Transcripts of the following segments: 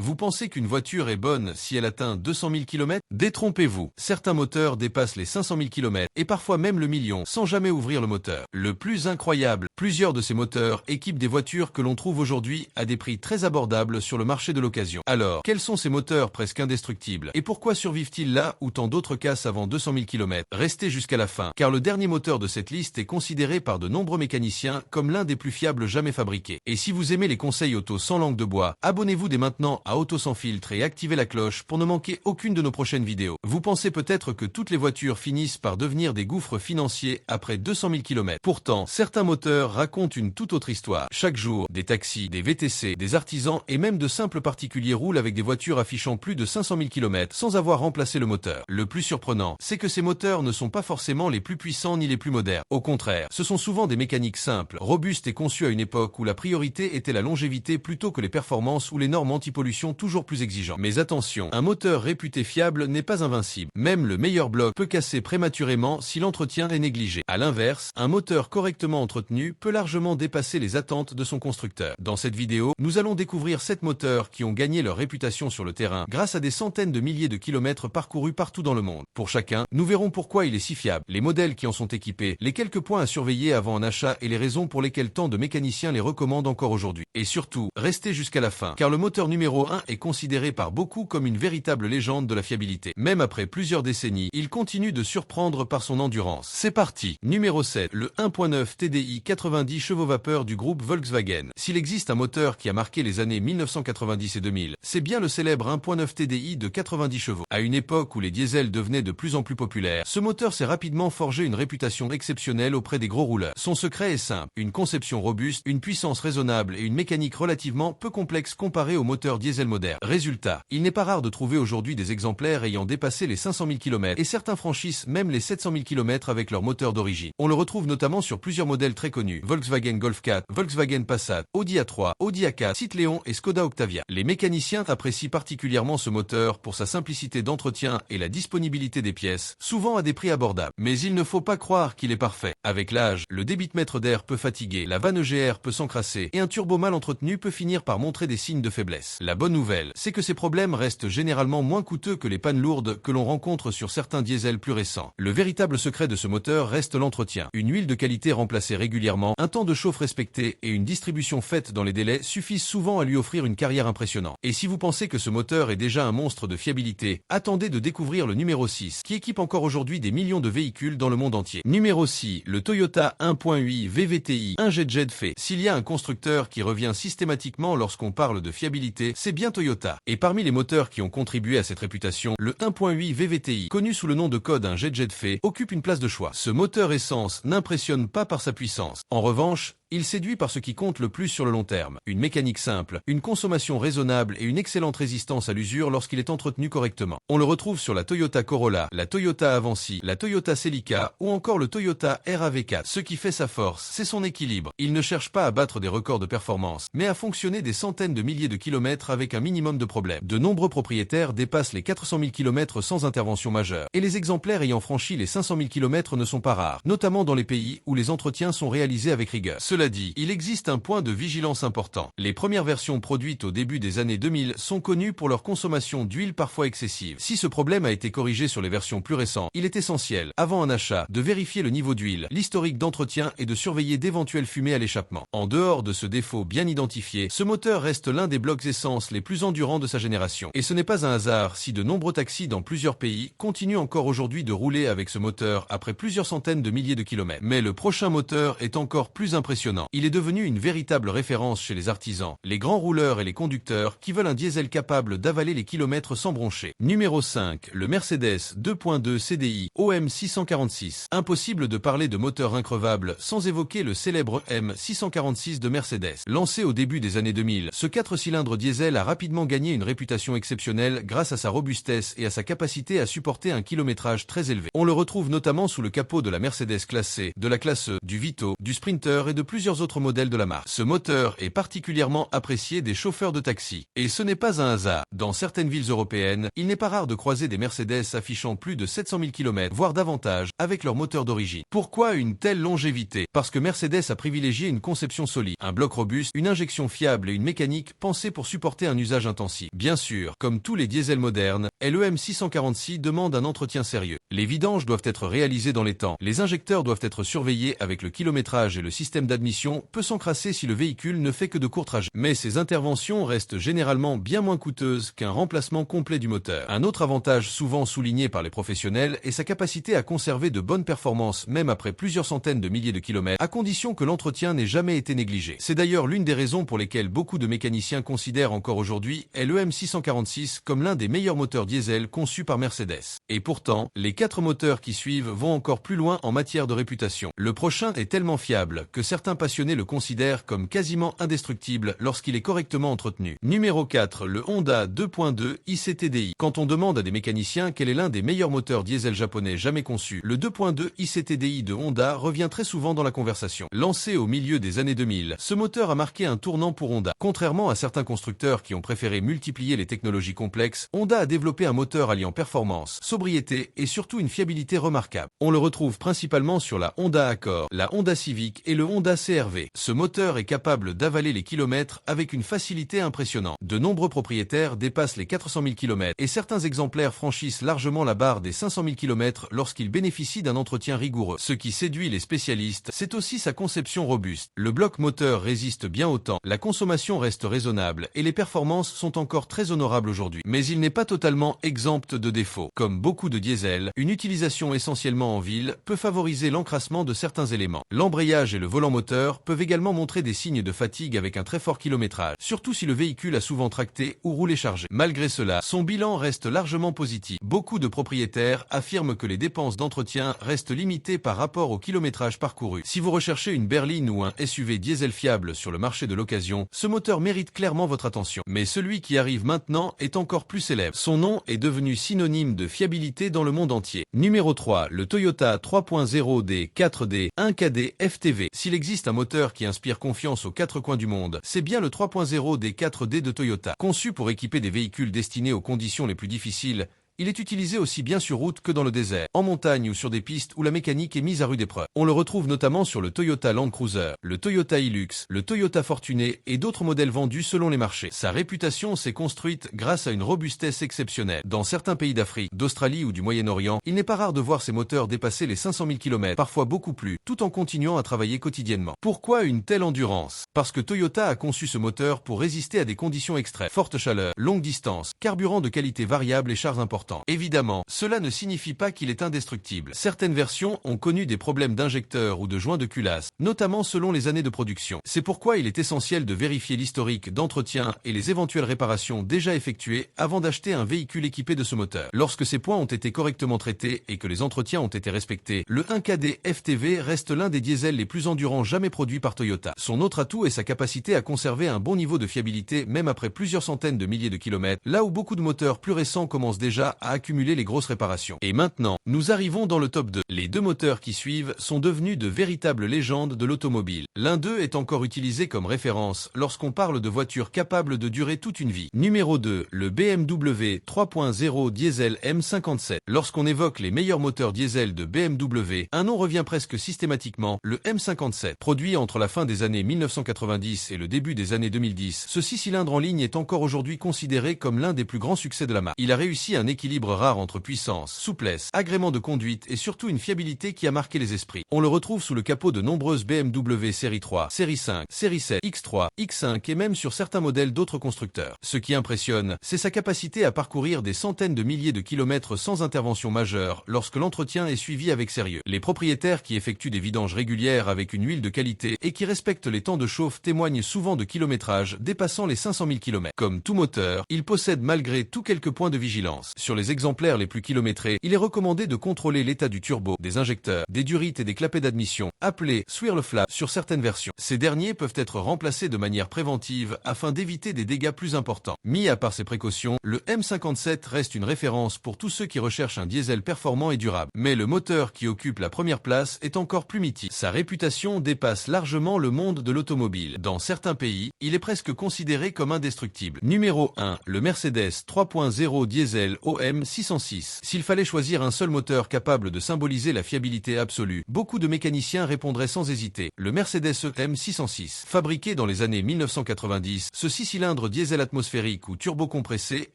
Vous pensez qu'une voiture est bonne si elle atteint 200 000 km? Détrompez-vous. Certains moteurs dépassent les 500 000 km et parfois même le million sans jamais ouvrir le moteur. Le plus incroyable, plusieurs de ces moteurs équipent des voitures que l'on trouve aujourd'hui à des prix très abordables sur le marché de l'occasion. Alors, quels sont ces moteurs presque indestructibles et pourquoi survivent-ils là où tant d'autres cassent avant 200 000 km? Restez jusqu'à la fin, car le dernier moteur de cette liste est considéré par de nombreux mécaniciens comme l'un des plus fiables jamais fabriqués. Et si vous aimez les conseils auto sans langue de bois, abonnez-vous dès maintenant à Auto sans filtre et activez la cloche pour ne manquer aucune de nos prochaines vidéos. Vous pensez peut-être que toutes les voitures finissent par devenir des gouffres financiers après 200 000 km. Pourtant, certains moteurs racontent une toute autre histoire. Chaque jour, des taxis, des VTC, des artisans et même de simples particuliers roulent avec des voitures affichant plus de 500 000 km sans avoir remplacé le moteur. Le plus surprenant, c'est que ces moteurs ne sont pas forcément les plus puissants ni les plus modernes. Au contraire, ce sont souvent des mécaniques simples, robustes et conçues à une époque où la priorité était la longévité plutôt que les performances ou les normes anti-pollution toujours plus exigeantes. Mais attention, un moteur réputé fiable n'est pas invincible. Même le meilleur bloc peut casser prématurément si l'entretien est négligé. À l'inverse, un moteur correctement entretenu peut largement dépasser les attentes de son constructeur. Dans cette vidéo, nous allons découvrir 7 moteurs qui ont gagné leur réputation sur le terrain grâce à des centaines de milliers de kilomètres parcourus partout dans le monde. Pour chacun, nous verrons pourquoi il est si fiable, les modèles qui en sont équipés, les quelques points à surveiller avant un achat et les raisons pour lesquelles tant de mécaniciens les recommandent encore aujourd'hui. Et surtout, restez jusqu'à la fin, car le moteur numéro 1 est considéré par beaucoup comme une véritable légende de la fiabilité. Même après plusieurs décennies, il continue de surprendre par son endurance. C'est parti. Numéro 7, le 1.9 TDI 90 chevaux vapeur du groupe Volkswagen. S'il existe un moteur qui a marqué les années 1990 et 2000, c'est bien le célèbre 1.9 TDI de 90 chevaux. À une époque où les diesels devenaient de plus en plus populaires, ce moteur s'est rapidement forgé une réputation exceptionnelle auprès des gros rouleurs. Son secret est simple, une conception robuste, une puissance raisonnable et une mécanique relativement peu complexe comparée aux moteurs diesel modernes. Résultat, il n'est pas rare de trouver aujourd'hui des exemplaires ayant dépassé les 500 000 km et certains franchissent même les 700 000 km avec leur moteur d'origine. On le retrouve notamment sur plusieurs modèles très connus, Volkswagen Golf 4, Volkswagen Passat, Audi A3, Audi A4, Citroën et Skoda Octavia. Les mécaniciens apprécient particulièrement ce moteur pour sa simplicité d'entretien et la disponibilité des pièces, souvent à des prix abordables. Mais il ne faut pas croire qu'il est parfait. Avec l'âge, le débitemètre d'air peut fatiguer, la vanne EGR peut s'encrasser et un turbo mal entretenu peut finir par montrer des signes de faiblesse. La bonne nouvelle, c'est que ces problèmes restent généralement moins coûteux que les pannes lourdes que l'on rencontre sur certains diesels plus récents. Le véritable secret de ce moteur reste l'entretien. Une huile de qualité remplacée régulièrement, un temps de chauffe respecté et une distribution faite dans les délais suffisent souvent à lui offrir une carrière impressionnante. Et si vous pensez que ce moteur est déjà un monstre de fiabilité, attendez de découvrir le numéro 6, qui équipe encore aujourd'hui des millions de véhicules dans le monde entier. Numéro 6, le Toyota 1.8 VVTi, un jet fait. S'il y a un constructeur qui revient systématiquement lorsqu'on parle de fiabilité, c'est bien Toyota. Et parmi les moteurs qui ont contribué à cette réputation, le 1.8 VVTi, connu sous le nom de code un jet fait, occupe une place de choix. Ce moteur essence n'impressionne pas par sa puissance. En revanche, il séduit par ce qui compte le plus sur le long terme. Une mécanique simple, une consommation raisonnable et une excellente résistance à l'usure lorsqu'il est entretenu correctement. On le retrouve sur la Toyota Corolla, la Toyota Avanci, la Toyota Celica ou encore le Toyota RAV4. Ce qui fait sa force, c'est son équilibre. Il ne cherche pas à battre des records de performance, mais à fonctionner des centaines de milliers de kilomètres avec un minimum de problèmes. De nombreux propriétaires dépassent les 400 000 km sans intervention majeure. Et les exemplaires ayant franchi les 500 000 km ne sont pas rares, notamment dans les pays où les entretiens sont réalisés avec rigueur. Cela dit, il existe un point de vigilance important. Les premières versions produites au début des années 2000 sont connues pour leur consommation d'huile parfois excessive. Si ce problème a été corrigé sur les versions plus récentes, il est essentiel, avant un achat, de vérifier le niveau d'huile, l'historique d'entretien et de surveiller d'éventuelles fumées à l'échappement. En dehors de ce défaut bien identifié, ce moteur reste l'un des blocs essence les plus endurants de sa génération. Et ce n'est pas un hasard si de nombreux taxis dans plusieurs pays continuent encore aujourd'hui de rouler avec ce moteur après plusieurs centaines de milliers de kilomètres. Mais le prochain moteur est encore plus impressionnant. Il est devenu une véritable référence chez les artisans, les grands rouleurs et les conducteurs qui veulent un diesel capable d'avaler les kilomètres sans broncher. Numéro 5, le Mercedes 2.2 CDI OM 646. Impossible de parler de moteur increvable sans évoquer le célèbre M646 de Mercedes. Lancé au début des années 2000, ce 4 cylindres diesel a rapidement gagné une réputation exceptionnelle grâce à sa robustesse et à sa capacité à supporter un kilométrage très élevé. On le retrouve notamment sous le capot de la Mercedes classe C, de la classe E, du Vito, du Sprinter et de plusieurs autres modèles de la marque. Ce moteur est particulièrement apprécié des chauffeurs de taxi. Et ce n'est pas un hasard. Dans certaines villes européennes, il n'est pas rare de croiser des Mercedes affichant plus de 700 000 km, voire davantage, avec leur moteur d'origine. Pourquoi une telle longévité? Parce que Mercedes a privilégié une conception solide, un bloc robuste, une injection fiable et une mécanique pensée pour supporter un usage intensif. Bien sûr, comme tous les diesels modernes, le M646 demande un entretien sérieux. Les vidanges doivent être réalisées dans les temps. Les injecteurs doivent être surveillés avec le kilométrage et le système d'admission peut s'encrasser si le véhicule ne fait que de courts trajets. Mais ces interventions restent généralement bien moins coûteuses qu'un remplacement complet du moteur. Un autre avantage souvent souligné par les professionnels est sa capacité à conserver de bonnes performances même après plusieurs centaines de milliers de kilomètres, à condition que l'entretien n'ait jamais été négligé. C'est d'ailleurs l'une des raisons pour lesquelles beaucoup de mécaniciens considèrent encore aujourd'hui le M646 comme l'un des meilleurs moteurs diesel conçus par Mercedes. Et pourtant, les 4 moteurs qui suivent vont encore plus loin en matière de réputation. Le prochain est tellement fiable que certains passionnés le considèrent comme quasiment indestructible lorsqu'il est correctement entretenu. Numéro 4, le Honda 2.2 ICTDI. Quand on demande à des mécaniciens quel est l'un des meilleurs moteurs diesel japonais jamais conçus, le 2.2 ICTDI de Honda revient très souvent dans la conversation. Lancé au milieu des années 2000, ce moteur a marqué un tournant pour Honda. Contrairement à certains constructeurs qui ont préféré multiplier les technologies complexes, Honda a développé un moteur alliant performance, sobriété et surtout une fiabilité remarquable. On le retrouve principalement sur la Honda Accord, la Honda Civic et le Honda CR-V. Ce moteur est capable d'avaler les kilomètres avec une facilité impressionnante. De nombreux propriétaires dépassent les 400 000 km et certains exemplaires franchissent largement la barre des 500 000 km lorsqu'ils bénéficient d'un entretien rigoureux. Ce qui séduit les spécialistes, c'est aussi sa conception robuste. Le bloc moteur résiste bien au temps, la consommation reste raisonnable et les performances sont encore très honorables aujourd'hui. Mais il n'est pas totalement exempt de défauts. Comme beaucoup de diesel, une utilisation essentiellement en ville peut favoriser l'encrassement de certains éléments. L'embrayage et le volant moteur peuvent également montrer des signes de fatigue avec un très fort kilométrage, surtout si le véhicule a souvent tracté ou roulé chargé. Malgré cela, son bilan reste largement positif. Beaucoup de propriétaires affirment que les dépenses d'entretien restent limitées par rapport au kilométrage parcouru. Si vous recherchez une berline ou un SUV diesel fiable sur le marché de l'occasion, ce moteur mérite clairement votre attention. Mais celui qui arrive maintenant est encore plus célèbre. Son nom est devenu synonyme de fiabilité dans le monde entier. Numéro 3, le Toyota 3.0D 4D 1KD FTV. S'il existe un moteur qui inspire confiance aux 4 coins du monde, c'est bien le 3.0D 4D de Toyota. Conçu pour équiper des véhicules destinés aux conditions les plus difficiles, il est utilisé aussi bien sur route que dans le désert, en montagne ou sur des pistes où la mécanique est mise à rude épreuve. On le retrouve notamment sur le Toyota Land Cruiser, le Toyota Hilux, le Toyota Fortuner et d'autres modèles vendus selon les marchés. Sa réputation s'est construite grâce à une robustesse exceptionnelle. Dans certains pays d'Afrique, d'Australie ou du Moyen-Orient, il n'est pas rare de voir ces moteurs dépasser les 500 000 km, parfois beaucoup plus, tout en continuant à travailler quotidiennement. Pourquoi une telle endurance? Parce que Toyota a conçu ce moteur pour résister à des conditions extrêmes, forte chaleur, longue distance, carburant de qualité variable et charge importante. Évidemment, cela ne signifie pas qu'il est indestructible. Certaines versions ont connu des problèmes d'injecteurs ou de joints de culasse, notamment selon les années de production. C'est pourquoi il est essentiel de vérifier l'historique d'entretien et les éventuelles réparations déjà effectuées avant d'acheter un véhicule équipé de ce moteur. Lorsque ces points ont été correctement traités et que les entretiens ont été respectés, le 1KD FTV reste l'un des diesels les plus endurants jamais produits par Toyota. Son autre atout est sa capacité à conserver un bon niveau de fiabilité même après plusieurs centaines de milliers de kilomètres, là où beaucoup de moteurs plus récents commencent déjà à accumuler les grosses réparations. Et maintenant, nous arrivons dans le top 2. Les 2 moteurs qui suivent sont devenus de véritables légendes de l'automobile. L'un d'eux est encore utilisé comme référence lorsqu'on parle de voitures capables de durer toute une vie. Numéro 2, le BMW 3.0 diesel M57. Lorsqu'on évoque les meilleurs moteurs diesel de BMW, un nom revient presque systématiquement, le M57. Produit entre la fin des années 1990 et le début des années 2010, ce 6 cylindres en ligne est encore aujourd'hui considéré comme l'un des plus grands succès de la marque. Il a réussi un équilibre rare entre puissance, souplesse, agrément de conduite et surtout une fiabilité qui a marqué les esprits. On le retrouve sous le capot de nombreuses BMW série 3, série 5, série 7, X3, X5 et même sur certains modèles d'autres constructeurs. Ce qui impressionne, c'est sa capacité à parcourir des centaines de milliers de kilomètres sans intervention majeure lorsque l'entretien est suivi avec sérieux. Les propriétaires qui effectuent des vidanges régulières avec une huile de qualité et qui respectent les temps de chauffe témoignent souvent de kilométrage dépassant les 500 000 km. Comme tout moteur, il possède malgré tout quelques points de vigilance. Sur les exemplaires les plus kilométrés, il est recommandé de contrôler l'état du turbo turbos, des injecteurs, des durites et des clapets d'admission, appelés swirl flap sur certaines versions. Ces derniers peuvent être remplacés de manière préventive afin d'éviter des dégâts plus importants. Mis à part ces précautions, le M57 reste une référence pour tous ceux qui recherchent un diesel performant et durable. Mais le moteur qui occupe la première place est encore plus mythique. Sa réputation dépasse largement le monde de l'automobile. Dans certains pays, il est presque considéré comme indestructible. Numéro 1. Le Mercedes 3.0 diesel OM 606. S'il fallait choisir un seul moteur capable de symboliser la fiabilité absolue, beaucoup de mécaniciens répondraient sans hésiter le Mercedes OM 606. Fabriqué dans les années 1990, ce 6 cylindres diesel atmosphérique ou turbocompressé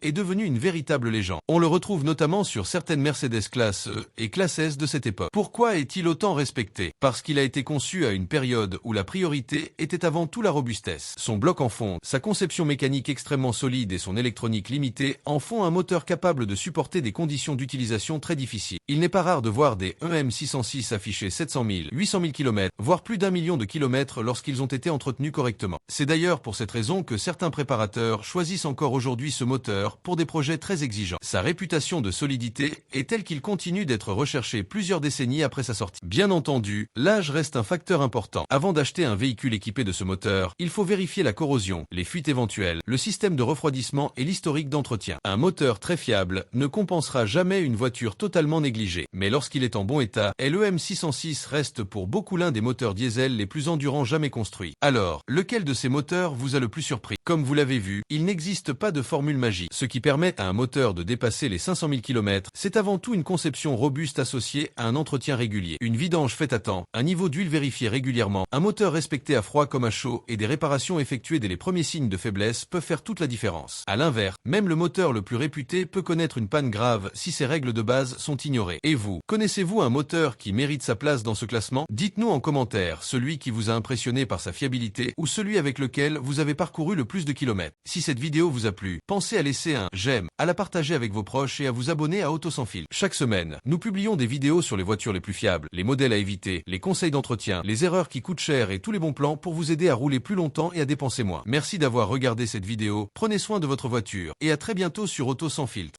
est devenu une véritable légende. On le retrouve notamment sur certaines Mercedes classe E et classe S de cette époque. Pourquoi est-il autant respecté? Parce qu'il a été conçu à une période où la priorité était avant tout la robustesse. Son bloc en fonte, sa conception mécanique extrêmement solide et son électronique limitée en font un moteur capable de supporter des conditions d'utilisation très difficiles. Il n'est pas rare de voir des EM 606 afficher 700 000, 800 000 km, voire plus d'1 million de kilomètres lorsqu'ils ont été entretenus correctement. C'est d'ailleurs pour cette raison que certains préparateurs choisissent encore aujourd'hui ce moteur pour des projets très exigeants. Sa réputation de solidité est telle qu'il continue d'être recherché plusieurs décennies après sa sortie. Bien entendu, l'âge reste un facteur important. Avant d'acheter un véhicule équipé de ce moteur, il faut vérifier la corrosion, les fuites éventuelles, le système de refroidissement et l'historique d'entretien. Un moteur très fiable ne compensera jamais une voiture totalement négligée. Mais lorsqu'il est en bon état, le M606 reste pour beaucoup l'un des moteurs diesel les plus endurants jamais construits. Alors, lequel de ces moteurs vous a le plus surpris? Comme vous l'avez vu, il n'existe pas de formule magique. Ce qui permet à un moteur de dépasser les 500 000 km, c'est avant tout une conception robuste associée à un entretien régulier, une vidange faite à temps, un niveau d'huile vérifié régulièrement, un moteur respecté à froid comme à chaud et des réparations effectuées dès les premiers signes de faiblesse peuvent faire toute la différence. À l'inverse, même le moteur le plus réputé peut connaître une panne grave si ses règles de base sont ignorées. Et vous, connaissez-vous un moteur qui mérite sa place dans ce classement? Dites-nous en commentaire celui qui vous a impressionné par sa fiabilité ou celui avec lequel vous avez parcouru le plus de kilomètres. Si cette vidéo vous a plu, pensez à laisser un j'aime, à la partager avec vos proches et à vous abonner à Auto Sans Fil. Chaque semaine, nous publions des vidéos sur les voitures les plus fiables, les modèles à éviter, les conseils d'entretien, les erreurs qui coûtent cher et tous les bons plans pour vous aider à rouler plus longtemps et à dépenser moins. Merci d'avoir regardé cette vidéo, prenez soin de votre voiture et à très bientôt sur Auto Sans Filtre.